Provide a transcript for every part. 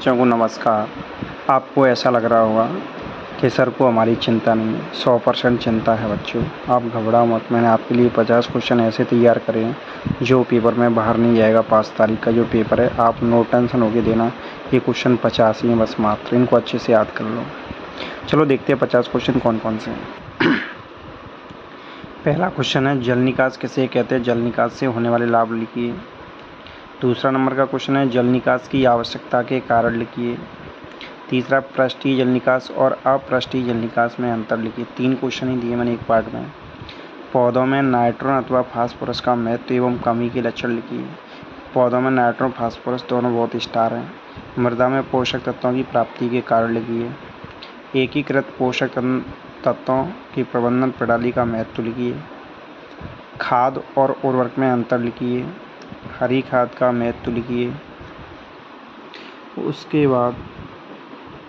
बच्चों को नमस्कार। आपको ऐसा लग रहा होगा कि सर को हमारी चिंता नहीं है, 100% चिंता है बच्चों। आप घबराओ मत। मैंने आपके लिए 50 क्वेश्चन ऐसे तैयार करे हैं जो पेपर में बाहर नहीं जाएगा। 5 तारीख का जो पेपर है, आप नो टेंशन होके देना। ये क्वेश्चन 50 ही हैं बस मात्र, इनको अच्छे से याद कर लो। चलो देखते हैं 50 क्वेश्चन कौन कौन से हैं। पहला क्वेश्चन है, जल निकास किसे कहते हैं? जल निकास से होने वाले लाभ लिखिए। दूसरा नंबर का क्वेश्चन है, जल निकास की आवश्यकता के कारण लिखिए। तीसरा, पृष्ठीय जल निकास और अपृष्ठीय जल निकास में अंतर लिखिए। 3 क्वेश्चन ही दिए मैंने एक पार्ट में। पौधों में नाइट्रोजन अथवा फास्फोरस का महत्व एवं कमी के लक्षण लिखिए। पौधों में नाइट्रोजन फास्फोरस दोनों बहुत स्टार हैं। मृदा में पोषक तत्वों की प्राप्ति के कारण लिखिए। एकीकृत पोषक तत्वों की प्रबंधन प्रणाली का महत्व लिखिए। खाद और उर्वरक में अंतर लिखिए। हरी खाद का महत्व लिखिए। उसके बाद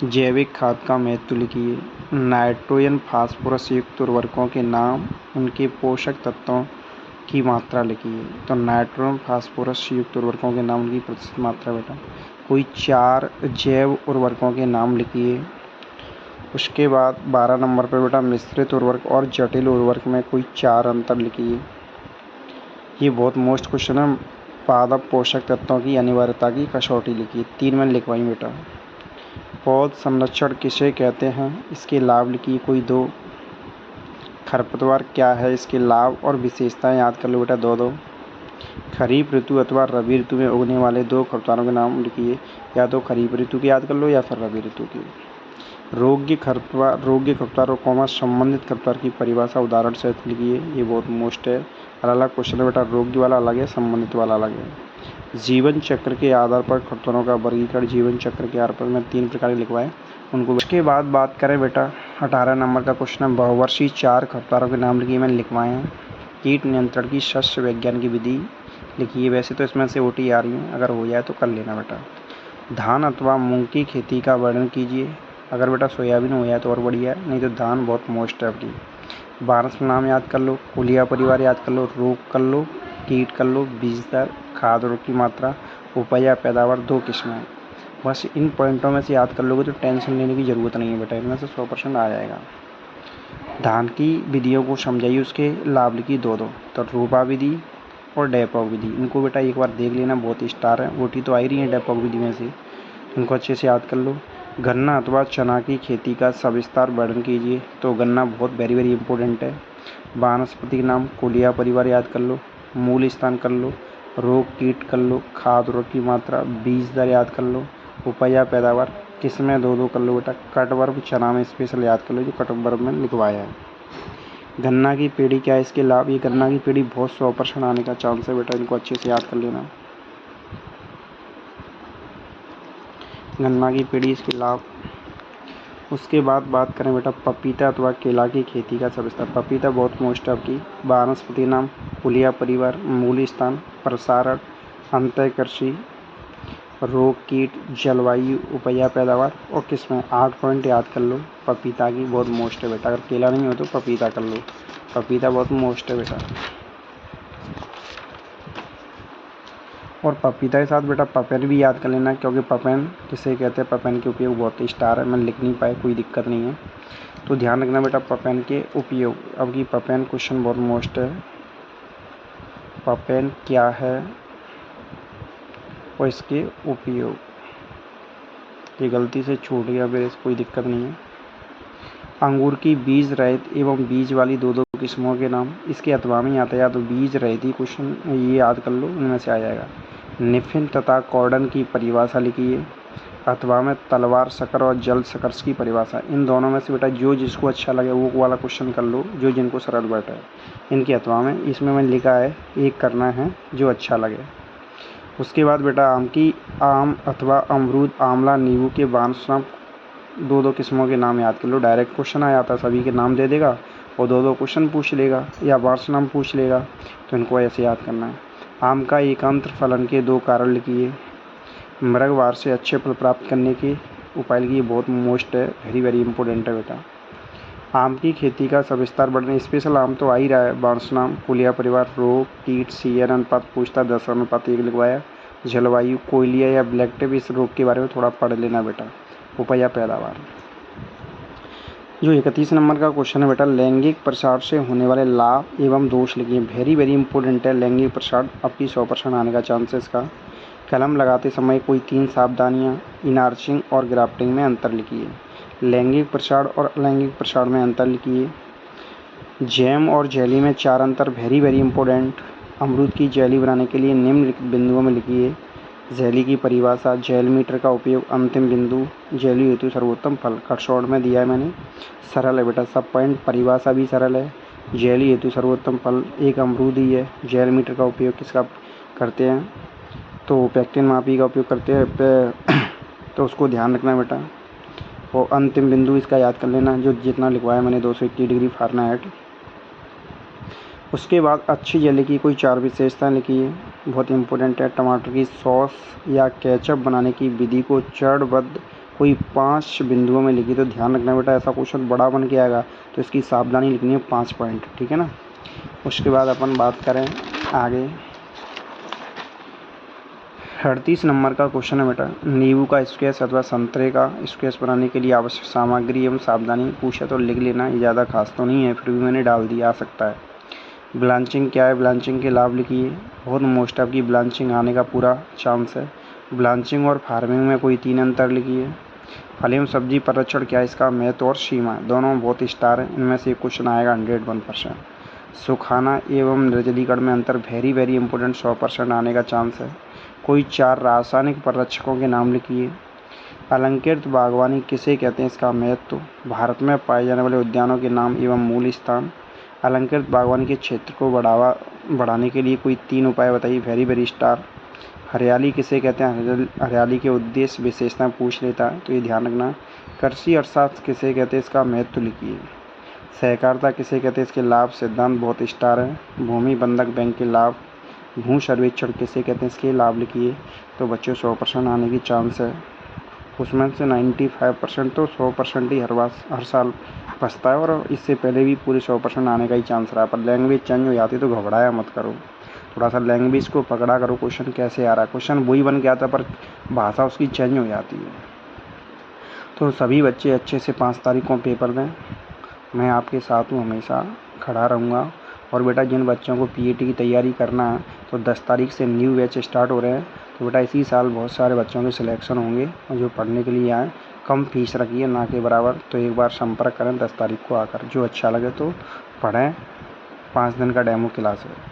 जैविक खाद का महत्व लिखिए। नाइट्रोजन फास्फोरस युक्त उर्वरकों के नाम, उनके पोषक तत्वों की मात्रा लिखिए। तो नाइट्रोजन फास्फोरस युक्त उर्वरकों के नाम, उनकी प्रतिशत मात्रा बेटा कोई 4 जैव उर्वरकों के नाम लिखिए। उसके बाद 12 नंबर पर बेटा मिश्रित उर्वरक और जटिल उर्वरक में कोई 4 अंतर लिखिए। ये बहुत मोस्ट क्वेश्चन है। पादप पोषक तत्वों की अनिवार्यता की कसौटी लिखिए। 3 मैंने लिखवाई बेटा। पौध संरक्षण किसे कहते हैं? इसके लाभ लिखिए कोई 2। खरपतवार क्या है? इसके लाभ और विशेषताएं याद कर लो बेटा 2-2। खरीफ ऋतु अथवा रबी ऋतु में उगने वाले 2 खरपतवारों के नाम लिखिए। या तो खरीफ ऋतु के याद कर लो या फिर रबी ऋतु के। रोग्य खरपतवारों को संबंधित खरपतवार की परिभाषा उदाहरण से लिखिए। ये बहुत मोस्ट है, अलग क्वेश्चन है बेटा। रोग्य वाला अलग है, संबंधित वाला अलग है। जीवन चक्र के आधार पर खरपतवारों का वर्गीकरण। जीवन चक्र के आधार पर मैं 3 प्रकार के लिखवाए उनको। उसके बाद बात करें बेटा 18 नंबर का क्वेश्चन है, बहुवर्षीय 4 खरपतवारों के नाम लिखिए। मैंने लिखवाए हैं। कीट नियंत्रण की शस्य विज्ञान की विधि लिखिए। वैसे तो इसमें से ओटी आ रही है, अगर हो जाए तो कर लेना बेटा। धान अथवा मूंग की खेती का वर्णन कीजिए। अगर बेटा सोयाबीन हो जाए तो और बढ़िया है, नहीं तो धान बहुत मोस्ट है आपकी। वानस नाम याद कर लो, कुलिया परिवार याद कर लो, रोग कर लो, कीट कर लो, बीज दर, खाद उर्वरक की मात्रा, उपज या पैदावार 2 किस्में। बस इन पॉइंटों में से याद कर लोगे तो टेंशन लेने की ज़रूरत नहीं है बेटा, इनमें से 100% आ जाएगा। धान की विधियों को समझाइए, उसके लाभ लिखिए 2-2। तो रूपा विधि और डेपॉक विधि, इनको बेटा एक बार देख लेना, बहुत स्टार है। ओटी तो आ ही रही है डेपॉक विधि में से, इनको अच्छे से याद कर लो। गन्ना अथवा चना की खेती का सविस्तार वर्णन कीजिए। तो गन्ना बहुत वेरी वेरी इंपॉर्टेंट है। वानस्पतिक नाम, कुलिया परिवार याद कर लो, मूल स्थान कर लो, रोग कीट कर लो, खाद उर्वरक की मात्रा, बीज दर याद कर लो, उपज या पैदावार किसमें 2-2 कर लो बेटा। कटवर्म चना में स्पेशल याद कर लो, जो कटवर्म में लिखवाया है। गन्ना की पेड़ी क्या है? इसके लाभ। ये गन्ना की पेड़ी बहुत 100% आने का चांस है बेटा, इनको अच्छे से याद कर लेना। गन्ना की पेड़ी, इसके लाभ। उसके बाद बात करें बेटा पपीता अथवा केला की खेती का सविस्तार। पपीता बहुत मोस्ट है आपकी। वानस्पतिक नाम, कुलिया परिवार, मूल स्थान, प्रसारण, अंतःकृषि, रोग कीट, जलवायु, उपज या पैदावार और किस्में। 8 पॉइंट याद कर लो पपीता की, बहुत मोस्ट है बेटा। अगर केला नहीं हो तो पपीता कर लो, पपीता बहुत मोस्ट है बेटा। और पपीता के साथ बेटा पपेन भी याद कर लेना, क्योंकि पपेन किसे कहते हैं, पपेन के उपयोग बहुत स्टार है। मैंने लिख नहीं पाए, कोई दिक्कत नहीं है, तो ध्यान रखना बेटा पपेन के उपयोग। अब की पपेन क्वेश्चन बहुत मोस्ट है। पपेन क्या है और इसके उपयोग, ये गलती से छूट गया मेरे से, कोई दिक्कत नहीं है। अंगूर की बीज रहित एवं बीज वाली 2-2 किस्मों के नाम। इसके अथवा में आता है, या तो बीज रहित ही क्वेश्चन ये याद कर लो, इनमें से आ जाएगा। निफिन तथा कॉर्डन की परिभाषा लिखिए। अथवा में तलवार शकर और जल शकर की परिभाषा। इन दोनों में से बेटा जो जिसको अच्छा लगे वो वाला क्वेश्चन कर लो, जो जिनको सरल बैठा है। इनके अथवा में इसमें मैंने लिखा है, एक करना है जो अच्छा लगे। उसके बाद बेटा आम अथवा अमरूद, आंवला, नींबू के वानस्पतिक 2-2 किस्मों के नाम याद कर लो। डायरेक्ट क्वेश्चन आ जाता है, सभी के नाम दे देगा और 2-2 क्वेश्चन पूछ लेगा या वार्ष नाम पूछ लेगा, तो इनको ऐसे याद करना है। आम का एकांतर फलन के 2 कारण लिखिए। मृगवार से अच्छे फल प्राप्त करने के उपाय लिखिए, बहुत मोस्ट है, वेरी वेरी इंपॉर्टेंट है बेटा। आम की खेती का सविस्तार वर्णन। स्पेशल आम तो आ ही रहा है, वार्ष नाम, कुलिया परिवार, रोग कीट, सीएन अनुपात पूछता, 10:1 लिखवाया। जलवायु, कोयलिया या ब्लैक टिप, इस रोग के बारे में थोड़ा पढ़ लेना बेटा। उपज या पैदावार। जो 31 नंबर का क्वेश्चन है बेटा, लैंगिक प्रसार से होने वाले लाभ एवं दोष लिखिए। वेरी वेरी इंपॉर्टेंट है लैंगिक प्रसार, आपकी 100% आने का चांस है इसका। कलम लगाते समय कोई 3 सावधानियां, इनार्चिंग और ग्राफ्टिंग में अंतर लिखिए। लैंगिक प्रसार और अलैंगिक प्रसार में अंतर लिखिए। जैम और जेली में 4 अंतर, वेरी वेरी इंपॉर्टेंट। अमरूद की जेली बनाने के लिए निम्नलिखित बिंदुओं में लिखिए। जेली की परिभाषा, जेल मीटर का उपयोग, अंतिम बिंदु, जेली हेतु सर्वोत्तम फल। कट शॉर्ट में दिया है मैंने, सरल है बेटा सब पॉइंट, परिभाषा भी सरल है। जेली हेतु सर्वोत्तम फल एक अमरूद ही है। जेल मीटर का उपयोग किसका करते हैं, तो पेक्टिन मापी का उपयोग करते हैं तो उसको ध्यान रखना बेटा। और अंतिम बिंदु इसका याद कर लेना, जो जितना लिखवाया मैंने 221 डिग्री फ़ारेनहाइट। उसके बाद अच्छी जेली की कोई 4 विशेषताएं लिखिए, बहुत इंपॉर्टेंट है। टमाटर की सॉस या केचप बनाने की विधि को चरणबद्ध कोई 5 बिंदुओं में लिखिए। तो ध्यान रखना बेटा, ऐसा क्वेश्चन बड़ा बन के आएगा तो इसकी सावधानी लिखनी है 5 पॉइंट, ठीक है ना। उसके बाद अपन बात करें आगे, 38 नंबर का क्वेश्चन है बेटा, नींबू का स्क्वैश अथवा संतरे का स्क्वैश बनाने के लिए आवश्यक सामग्री एवं सावधानी पूछा तो लिख लेना, ये ज़्यादा खास तो नहीं है, फिर भी मैंने डाल दिया, आ सकता है। ब्लांचिंग क्या है, ब्लांचिंग के लाभ लिखिए, बहुत मोस्ट आपकी ब्लांचिंग आने का पूरा चांस है। ब्लांचिंग और फार्मिंग में कोई 3 अंतर लिखिए। फल एवं सब्जी परक्षण क्या है, इसका महत्व और सीमा, दोनों बहुत स्टार है, इनमें से क्वेश्चन आएगा 101%। सुखाना एवं निर्जलीकरण में अंतर, वेरी वेरी इंपॉर्टेंट, 100% आने का चांस है। कोई 4 रासायनिक परक्षकों के नाम लिखिए। अलंकृत बागवानी किसे कहते हैं, इसका महत्व, भारत में पाए जाने वाले उद्यानों के नाम एवं मूल स्थान। अलंकृत बागवानी के क्षेत्र को बढ़ाने के लिए कोई 3 उपाय बताइए, वेरी वेरी स्टार। हरियाली किसे कहते हैं, हरियाली के उद्देश्य विशेषताएं पूछ लेता है, तो ये ध्यान रखना। कृषि अर्थशास्त्र किसे कहते हैं, इसका महत्व लिखिए। सहकारिता किसे कहते हैं, इसके लाभ सिद्धांत बहुत स्टार है। भूमि बंधक बैंक के लाभ। भू सर्वेक्षण किसे कहते हैं, इसके लाभ लिखिए। तो बच्चों 100% आने की चांस है, उसमें से 95% तो 100% ही हर साल बचता है, और इससे पहले भी पूरे 100% आने का ही चांस रहा। पर लैंग्वेज चेंज हो जाती है तो घबराया मत करो, थोड़ा सा लैंग्वेज को पकड़ा करो, क्वेश्चन कैसे आ रहा है, क्वेश्चन वही बन के आता है पर भाषा उसकी चेंज हो जाती है। तो सभी बच्चे अच्छे से 5 तारीख को पेपर दें, मैं आपके साथ हूँ, हमेशा खड़ा रहूँगा। और बेटा जिन बच्चों को पीएटी की तैयारी करना है तो 10 तारीख से न्यू बैच स्टार्ट हो रहे हैं, तो बेटा इसी साल बहुत सारे बच्चों के सिलेक्शन होंगे, और जो पढ़ने के लिए आए कम फीस रखिए ना के बराबर। तो एक बार संपर्क करें 10 तारीख को आकर, जो अच्छा लगे तो पढ़ें। 5 दिन का डेमो क्लास है।